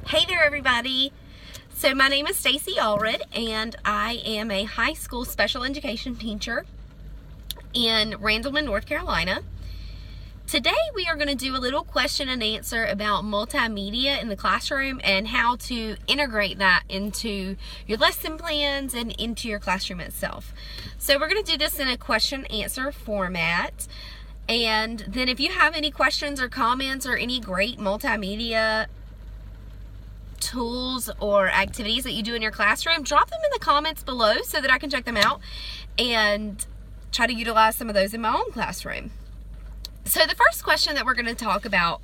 Hey there, everybody. So my name is Stacy Allred, and I am a high school special education teacher in Randleman, North Carolina. Today we are going to do a little question and answer about multimedia in the classroom and how to integrate that into your lesson plans and into your classroom itself. So we're going to do this in a question answer format. And then if you have any questions or comments or any great multimedia tools or activities that you do in your classroom, drop them in the comments below so that I can check them out and try to utilize some of those in my own classroom. So the first question that we're going to talk about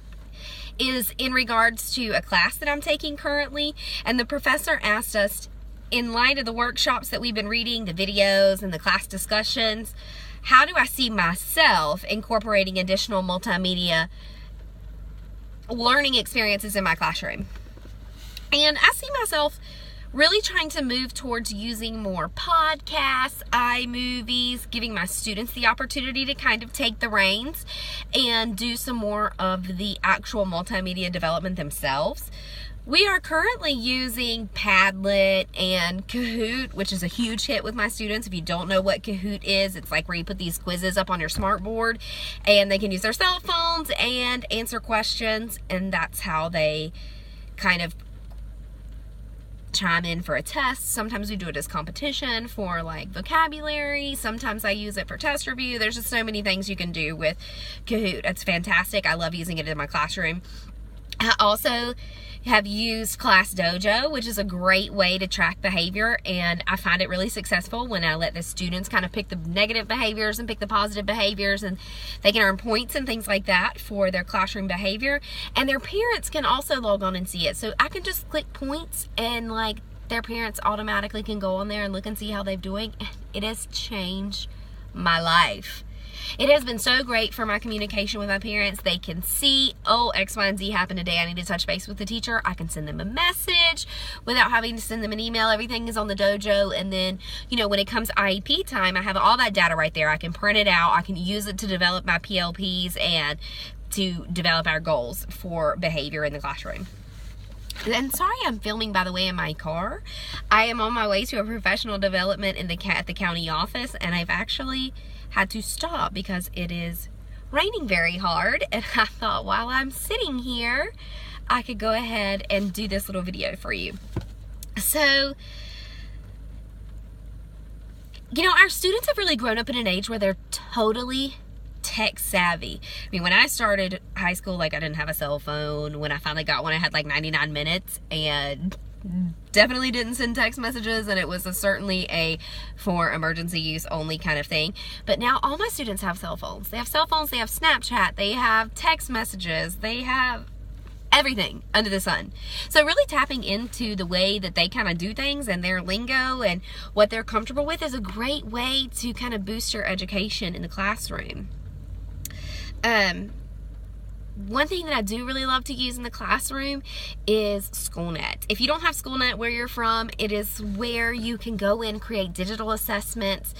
is in regards to a class that I'm taking currently, and the professor asked us, in light of the workshops that we've been reading, the videos and the class discussions, how do I see myself incorporating additional multimedia learning experiences in my classroom? And I see myself really trying to move towards using more podcasts, iMovies, giving my students the opportunity to kind of take the reins and do some more of the actual multimedia development themselves. We are currently using Padlet and Kahoot, which is a huge hit with my students. If you don't know what Kahoot is, it's like where you put these quizzes up on your smart board and they can use their cell phones and answer questions, and that's how they kind of chime in for a test. Sometimes we do it as competition for like vocabulary. Sometimes I use it for test review. There's just so many things you can do with Kahoot. It's fantastic. I love using it in my classroom. I also have used Class Dojo, which is a great way to track behavior, and I find it really successful when I let the students kind of pick the negative behaviors and pick the positive behaviors, and they can earn points and things like that for their classroom behavior, and their parents can also log on and see it. So I can just click points and like their parents automatically can go on there and look and see how they're doing. It has changed my life. It has been so great for my communication with my parents. They can see, oh, X, Y, and Z happened today. I need to touch base with the teacher. I can send them a message without having to send them an email. Everything is on the dojo. And then, you know, when it comes to IEP time, I have all that data right there. I can print it out. I can use it to develop my PLPs and to develop our goals for behavior in the classroom. And sorry, I'm filming, by the way, in my car. I am on my way to a professional development in at the county office, and I've actually had to stop because it is raining very hard, and I thought while I'm sitting here I could go ahead and do this little video for you. So, you know, our students have really grown up in an age where they're totally tech savvy. I mean, when I started high school, like, I didn't have a cell phone. When I finally got one, I had like 99 minutes and definitely didn't send text messages, and it was certainly a for emergency use only kind of thing. But now all my students have cell phones. They have cell phones, they have Snapchat, they have text messages, they have everything under the sun. So really tapping into the way that they kind of do things and their lingo and what they're comfortable with is a great way to kind of boost your education in the classroom. One thing that I do really love to use in the classroom is SchoolNet. If you don't have SchoolNet where you're from, it is where you can go in, create digital assessments,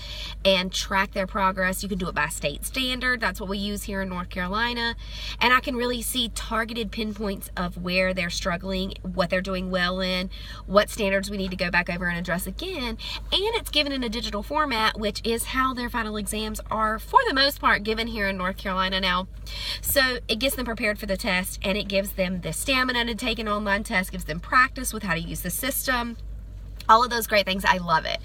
and track their progress. You can do it by state standard. That's what we use here in North Carolina. And I can really see targeted pinpoints of where they're struggling, what they're doing well in, what standards we need to go back over and address again. And it's given in a digital format, which is how their final exams are, for the most part, given here in North Carolina now. So it gets them prepared for the test, and it gives them the stamina to take an online test, gives them practice with how to use the system, all of those great things. I love it.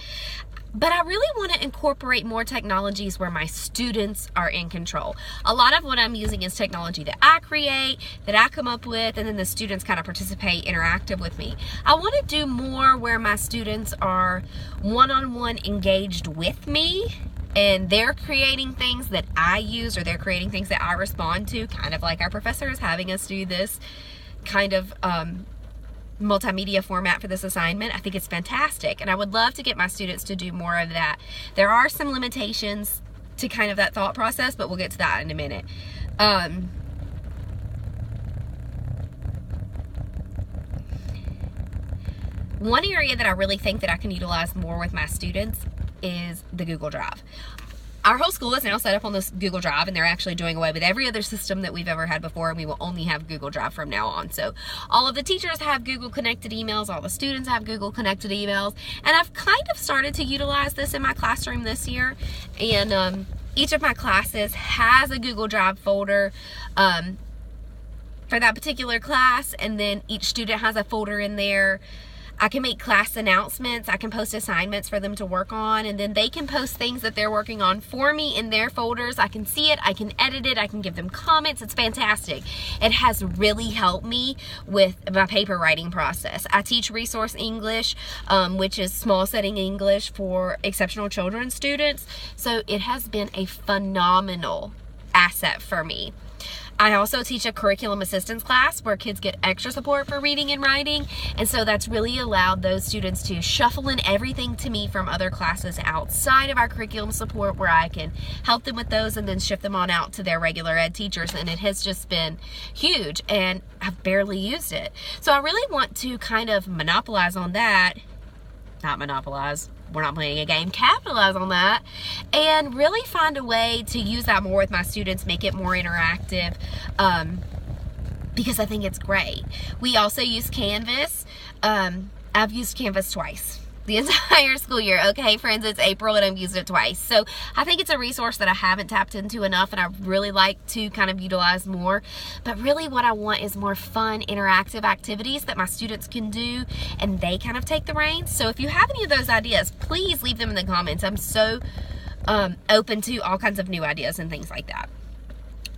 But I really want to incorporate more technologies where my students are in control. A lot of what I'm using is technology that I create, that I come up with, and then the students kind of participate interactive with me. I want to do more where my students are one-on-one engaged with me, and they're creating things that I use, or they're creating things that I respond to, kind of like our professor is having us do this kind of multimedia format for this assignment. I think it's fantastic, and I would love to get my students to do more of that. There are some limitations to kind of that thought process, but we'll get to that in a minute. One area that I really think that I can utilize more with my students is the Google Drive. our whole school is now set up on this Google Drive, and they're actually doing away with every other system that we've ever had before, and we will only have Google Drive from now on. So all of the teachers have Google connected emails, all the students have Google connected emails, and I've kind of started to utilize this in my classroom this year. And each of my classes has a Google Drive folder for that particular class, and then each student has a folder in there. I can make class announcements, I can post assignments for them to work on, and then they can post things that they're working on for me in their folders. I can see it, I can edit it, I can give them comments. It's fantastic. It has really helped me with my paper writing process. I teach Resource English, which is small setting English for exceptional children students, so it has been a phenomenal asset for me. I also teach a curriculum assistance class where kids get extra support for reading and writing, and so that's really allowed those students to shuffle in everything to me from other classes outside of our curriculum support, where I can help them with those and then shift them on out to their regular ed teachers, and it has just been huge, and I've barely used it. So I really want to kind of monopolize on that, not monopolize, we're not playing a game, capitalize on that, and really find a way to use that more with my students, make it more interactive, because I think it's great. We also use Canvas. I've used Canvas twice the entire school year. Okay, friends, it's April and I've used it twice. So I think it's a resource that I haven't tapped into enough, and I really like to kind of utilize more. But really what I want is more fun, interactive activities that my students can do, and they kind of take the reins. So if you have any of those ideas, please leave them in the comments. I'm so open to all kinds of new ideas and things like that.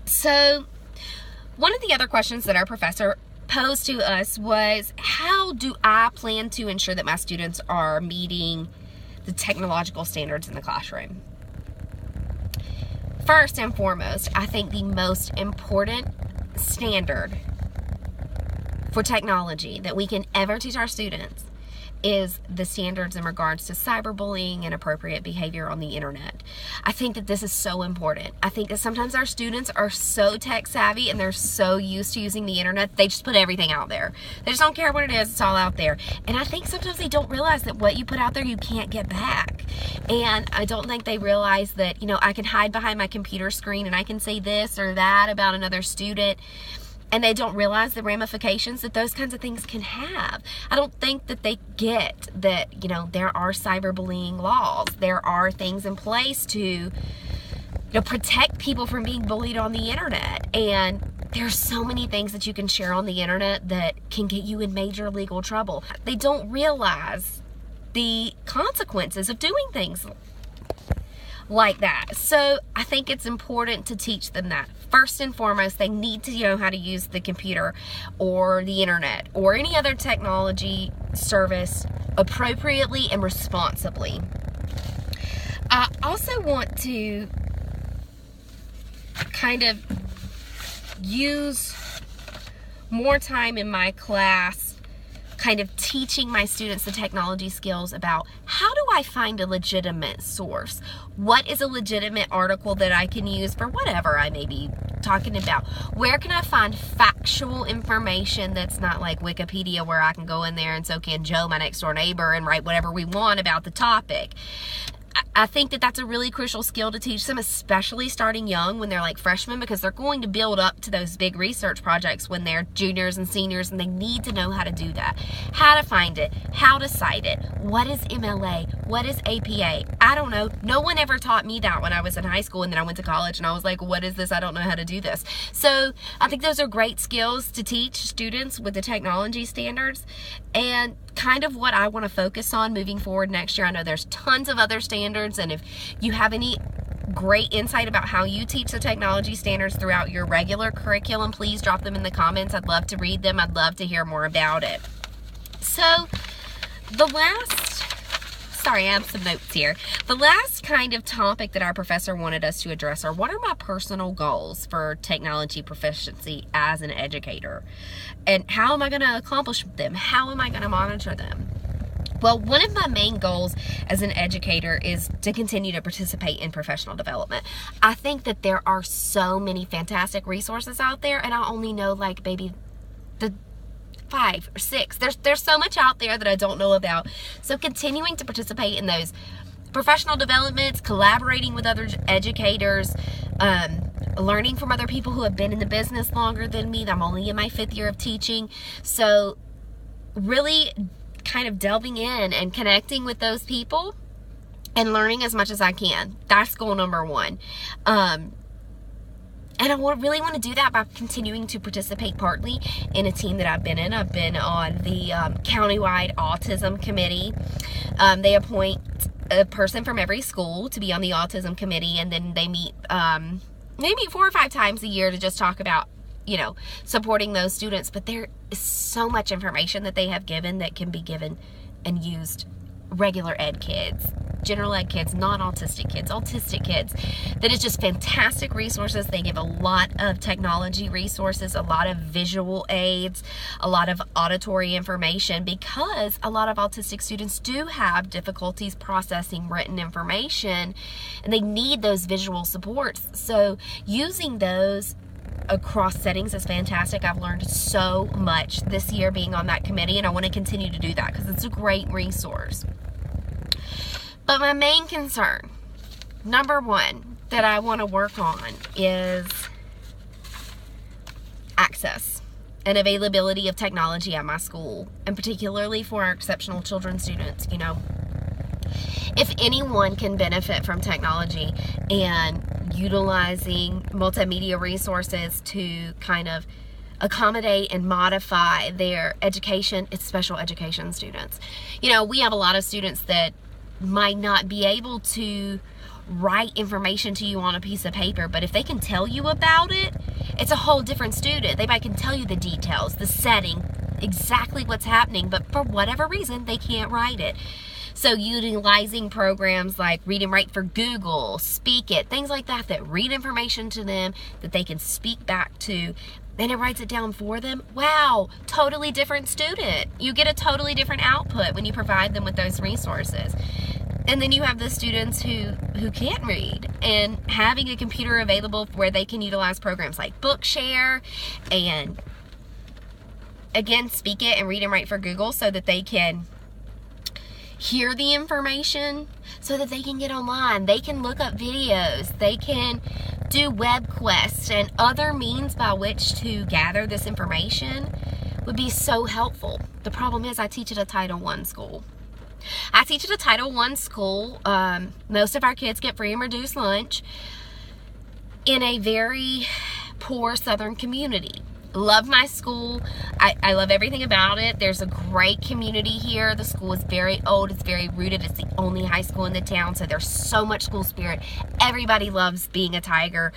So one of the other questions that our professor posed to us was, how do I plan to ensure that my students are meeting the technological standards in the classroom? First and foremost, I think the most important standard for technology that we can ever teach our students is the standards in regards to cyberbullying and appropriate behavior on the internet. I think that this is so important. I think that sometimes our students are so tech savvy and they're so used to using the internet, they just put everything out there. They just don't care what it is, it's all out there. And I think sometimes they don't realize that what you put out there, you can't get back. And I don't think they realize that, you know, I can hide behind my computer screen and I can say this or that about another student, and they don't realize the ramifications that those kinds of things can have. I don't think that they get that, you know, there are cyberbullying laws. There are things in place to, you know, protect people from being bullied on the internet. And there's so many things that you can share on the internet that can get you in major legal trouble. They don't realize the consequences of doing things like that. So I think it's important to teach them that. First and foremost, they need to know how to use the computer or the internet or any other technology service appropriately and responsibly. I also want to kind of use more time in my class kind of teaching my students the technology skills about, how do I find a legitimate source? What is a legitimate article that I can use for whatever I may be talking about? Where can I find factual information that's not like Wikipedia, where I can go in there and so can Joe, my next door neighbor, and write whatever we want about the topic? I think that that's a really crucial skill to teach them, especially starting young when they're like freshmen, because they're going to build up to those big research projects when they're juniors and seniors, and they need to know how to do that. How to find it, how to cite it, what is MLA, what is APA? I don't know. No one ever taught me that when I was in high school, and then I went to college and I was like, what is this? I don't know how to do this. So I think those are great skills to teach students with the technology standards, and kind of what I want to focus on moving forward next year. I know there's tons of other standards, and if you have any great insight about how you teach the technology standards throughout your regular curriculum, please drop them in the comments. I'd love to read them. I'd love to hear more about it. So I have some notes here. The last kind of topic that our professor wanted us to address are, what are my personal goals for technology proficiency as an educator? And how am I going to accomplish them? How am I going to monitor them? Well, one of my main goals as an educator is to continue to participate in professional development. I think that there are so many fantastic resources out there, and I only know like maybe the 5 or 6. There's so much out there that I don't know about. So continuing to participate in those professional developments, collaborating with other educators, learning from other people who have been in the business longer than me. I'm only in my 5th year of teaching. So really kind of delving in and connecting with those people and learning as much as I can. That's goal number 1. And I really want to do that by continuing to participate partly in a team that I've been in. I've been on the countywide autism committee. They appoint a person from every school to be on the autism committee, and then they meet maybe 4 or 5 times a year to just talk about, supporting those students. But there is so much information that they have given that can be given and used regular ed kids, general ed kids, non-autistic kids, autistic kids. That is just fantastic resources. They give a lot of technology resources, a lot of visual aids, a lot of auditory information, because a lot of autistic students do have difficulties processing written information and they need those visual supports. So using those across settings is fantastic. I've learned so much this year being on that committee, and I want to continue to do that because it's a great resource. But my main concern, number 1, that I want to work on is access and availability of technology at my school, and particularly for our exceptional children students. If anyone can benefit from technology and utilizing multimedia resources to kind of accommodate and modify their education, it's special education students. We have a lot of students that might not be able to write information to you on a piece of paper, but if they can tell you about it, it's a whole different student. They can tell you the details, the setting, exactly what's happening, but for whatever reason, they can't write it. So utilizing programs like Read and Write for Google, Speak It, things like that read information to them that they can speak back to, and it writes it down for them. Wow, totally different student. You get a totally different output when you provide them with those resources. And then you have the students who can't read, and having a computer available where they can utilize programs like Bookshare and, again, Speak It and Read and Write for Google so that they can hear the information, so that they can get online, they can look up videos, they can do web quests and other means by which to gather this information would be so helpful. The problem is I teach at a Title I school. Most of our kids get free and reduced lunch in a very poor southern community. Love my school. I love everything about it. There's a great community here. The school is very old. It's very rooted. It's the only high school in the town, so there's so much school spirit. Everybody loves being a Tiger.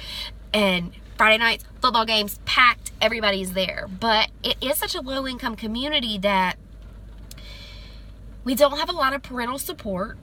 And Friday nights, football games, packed. Everybody's there. But it is such a low-income community that we don't have a lot of parental support.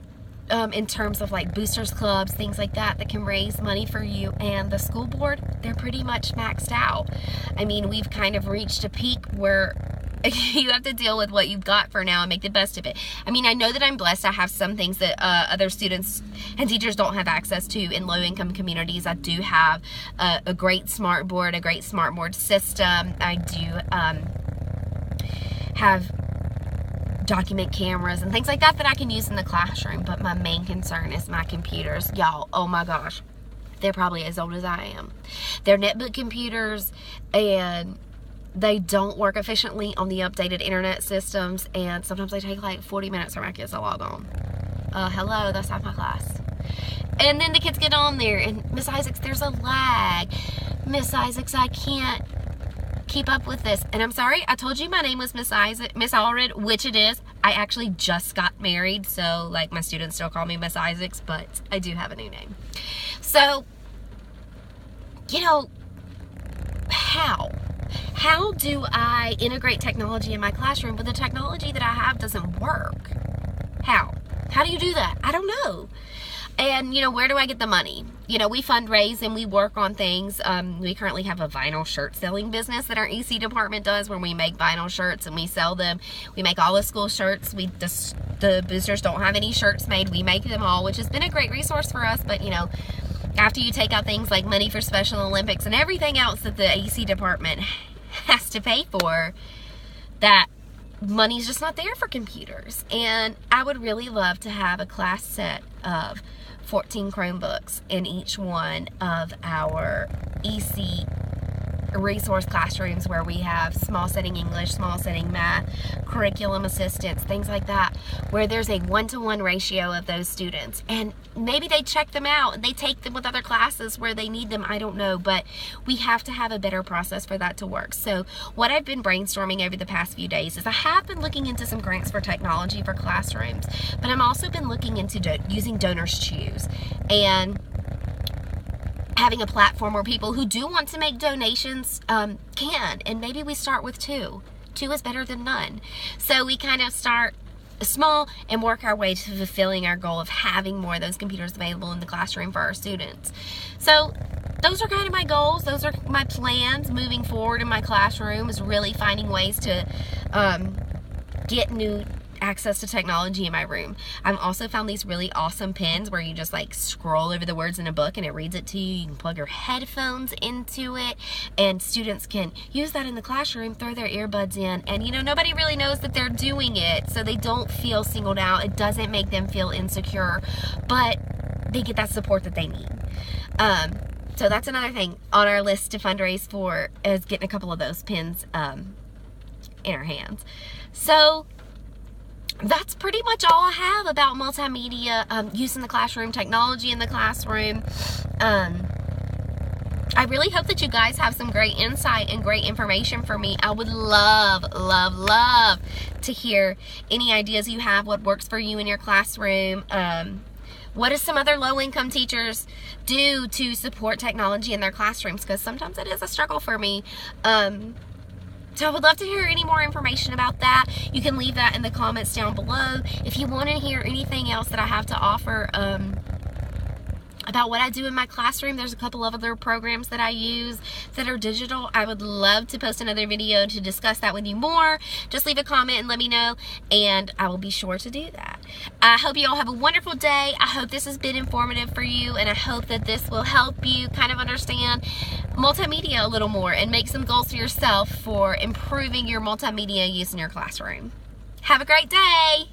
In terms of like boosters clubs, things like that can raise money for you. And the school board, they're pretty much maxed out. I mean, we've kind of reached a peak where you have to deal with what you've got for now and make the best of it. I mean, I know that I'm blessed. I have some things that other students and teachers don't have access to in low-income communities. I do have a great smart board, a great smart board system. I do have document cameras and things like that I can use in the classroom, but my main concern is my computers. Y'all, oh my gosh, they're probably as old as I am. They're netbook computers, and they don't work efficiently on the updated internet systems, and sometimes they take like 40 minutes for my kids to log on. Hello, that's not my class. And then the kids get on there, and Miss Isaacs, there's a lag. Miss Isaacs, I can't keep up with this. And I'm sorry, I told you my name was Miss Allred, which it is. I actually just got married, so like my students still call me Miss Isaacs, but I do have a new name. So, how do I integrate technology in my classroom when the technology that I have doesn't work? How do you do that? I don't know. And, where do I get the money? We fundraise and we work on things. We currently have a vinyl shirt selling business that our EC department does, where we make vinyl shirts and we sell them. We make all the school shirts. The boosters don't have any shirts made. We make them all, which has been a great resource for us. But, after you take out things like money for Special Olympics and everything else that the EC department has to pay for, that money's just not there for computers. And I would really love to have a class set of 14 Chromebooks in each one of our EC resource classrooms, where we have small setting English, small setting math, curriculum assistants, things like that, where there's a 1-to-1 ratio of those students. And maybe they check them out and they take them with other classes where they need them, I don't know, but we have to have a better process for that to work. So what I've been brainstorming over the past few days is I have been looking into some grants for technology for classrooms, but I've also been looking into using Donors Choose and having a platform where people who do want to make donations can, and maybe we start with 2. 2 is better than none. So we kind of start small and work our way to fulfilling our goal of having more of those computers available in the classroom for our students. So those are kind of my goals. Those are my plans moving forward in my classroom, is really finding ways to get new access to technology in my room. I've also found these really awesome pens where you just like scroll over the words in a book and it reads it to you. You can plug your headphones into it, and students can use that in the classroom, throw their earbuds in, and you know, nobody really knows that they're doing it, so they don't feel singled out. It doesn't make them feel insecure, but they get that support that they need. So that's another thing on our list to fundraise for, is getting a couple of those pens in our hands. So that's pretty much all I have about multimedia use in the classroom, technology in the classroom. I really hope that you guys have some great insight and great information for me. I would love, love, love to hear any ideas you have, what works for you in your classroom. What do some other low-income teachers do to support technology in their classrooms? Because sometimes it is a struggle for me. So I would love to hear any more information about that. You can leave that in the comments down below. If you want to hear anything else that I have to offer about what I do in my classroom, there's a couple of other programs that I use that are digital. I would love to post another video to discuss that with you more. Just leave a comment and let me know, and I will be sure to do that. I hope you all have a wonderful day. I hope this has been informative for you, and I hope that this will help you kind of understand multimedia a little more and make some goals for yourself for improving your multimedia use in your classroom. Have a great day.